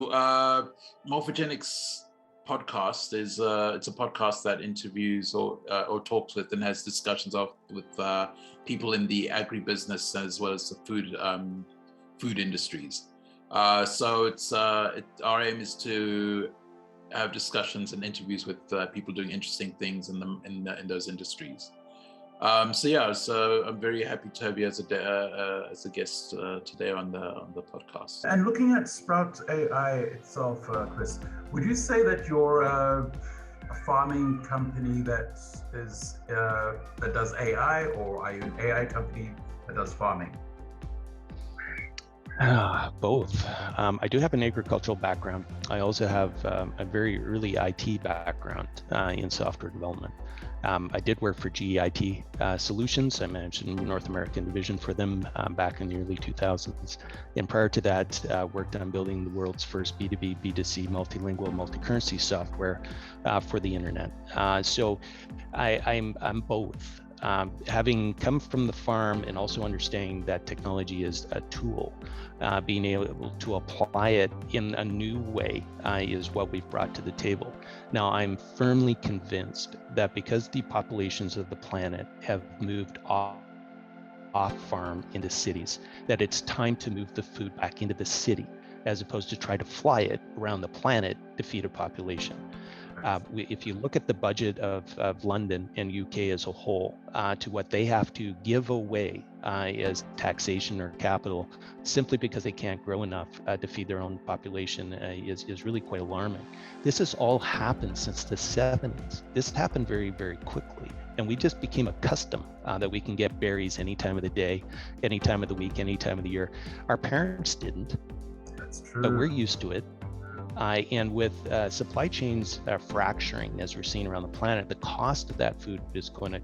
Morphegenix podcast is it's a podcast that interviews or talks with and has discussions with people in the agribusiness as well as the food industries. So it's our aim is to have discussions and interviews with people doing interesting things in those industries. So I'm very happy to have you as a guest today on the podcast. And looking at Sprout AI itself, Chris, would you say that you're a farming company that does AI, or are you an AI company that does farming? Both. I do have an agricultural background. I also have a very early IT background in software development. I did work for GE IT Solutions. I managed the North American division for them back in the early 2000s. And prior to that, worked on building the world's first B2B, B2C multilingual, multi-currency software for the internet. So I'm both. Having come from the farm and also understanding that technology is a tool, being able to apply it in a new way is what we've brought to the table. Now, I'm firmly convinced that because the populations of the planet have moved off farm into cities, that it's time to move the food back into the city, as opposed to try to fly it around the planet to feed a population. If you look at the budget of London and UK as a whole, to what they have to give away as taxation or capital, simply because they can't grow enough to feed their own population, is really quite alarming. This has all happened since the 70s. This happened very, very quickly. And we just became accustomed that we can get berries any time of the day, any time of the week, any time of the year. Our parents didn't. That's true. But we're used to it. And with supply chains fracturing, as we're seeing around the planet, the cost of that food is going to,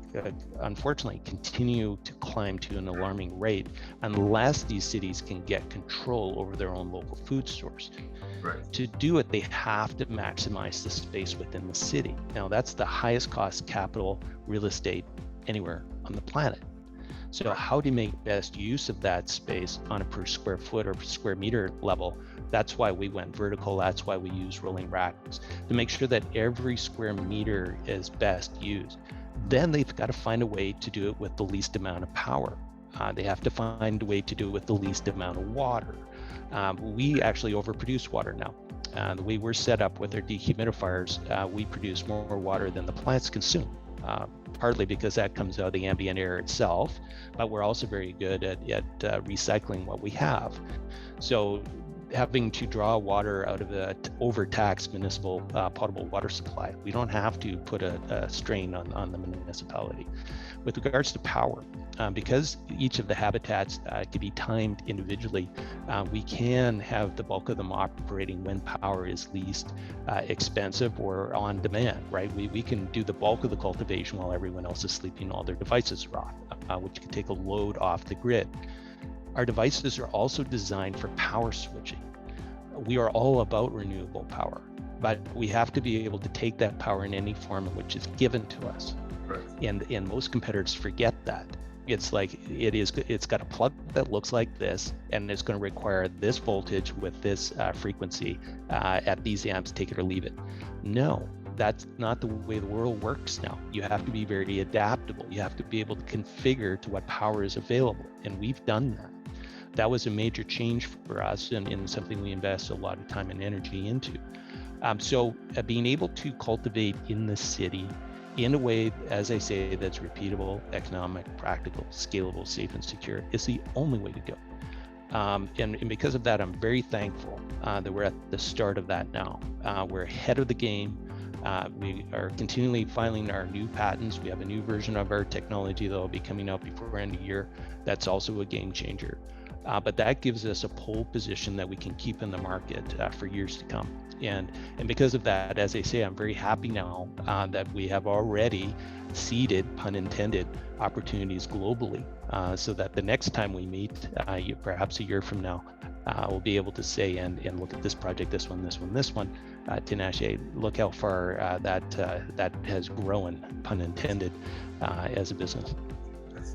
unfortunately, continue to climb to an alarming rate unless these cities can get control over their own local food source. Right. To do it, they have to maximize the space within the city. Now, that's the highest cost capital real estate anywhere on the planet. So how do you make best use of that space on a per square foot or square meter level? That's why we went vertical. That's why we use rolling racks, to make sure that every square meter is best used. Then they've got to find a way to do it with the least amount of power. They have to find a way to do it with the least amount of water. We actually overproduce water now. The way we're set up with our dehumidifiers, we produce more water than the plants consume. Partly because that comes out of the ambient air itself, but we're also very good at recycling what we have. So having to draw water out of the overtaxed municipal potable water supply, we don't have to put a strain on the municipality. With regards to power, because each of the habitats can be timed individually, we can have the bulk of them operating when power is least expensive or on demand, right? We can do the bulk of the cultivation while everyone else is sleeping, all their devices are off, which can take a load off the grid. Our devices are also designed for power switching. We are all about renewable power, but we have to be able to take that power in any form in which is given to us. Right. And most competitors forget that. It's like it's got a plug that looks like this, and it's going to require this voltage with this frequency at these amps, take it or leave it. No, that's not the way the world works now. You have to be very adaptable. You have to be able to configure to what power is available, and we've done that. That was a major change for us and something we invest a lot of time and energy into. So being able to cultivate in the city in a way, as I say, that's repeatable, economic, practical, scalable, safe, and secure is the only way to go. And because of that, I'm very thankful that we're at the start of that now. We're ahead of the game. We are continually filing our new patents. We have a new version of our technology that will be coming out before end of year. That's also a game changer. But that gives us a pole position that we can keep in the market for years to come. And because of that, as I say, I'm very happy now that we have already seeded, pun intended, opportunities globally, so that the next time we meet, perhaps a year from now, we'll be able to say and look at this project, this one, tinashe, look how far that has grown, pun intended, as a business.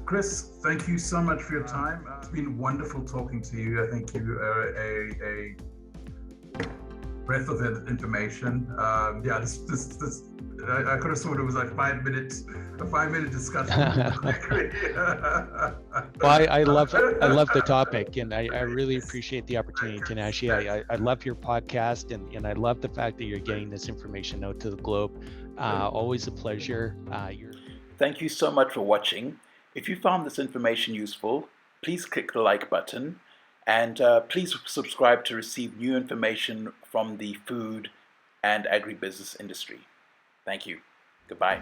Chris, thank you so much for your time. It's been wonderful talking to you. I think you are breadth of the information. Yeah, this I could have sworn it was like a 5-minute discussion. Well, I love the topic, and I really appreciate the opportunity, Tinashe. I love your podcast, and I love the fact that you're getting this information out to the globe. Always a pleasure. Thank you so much for watching. If you found this information useful, please click the like button, and please subscribe to receive new information from the food and agribusiness industry. Thank you. Goodbye.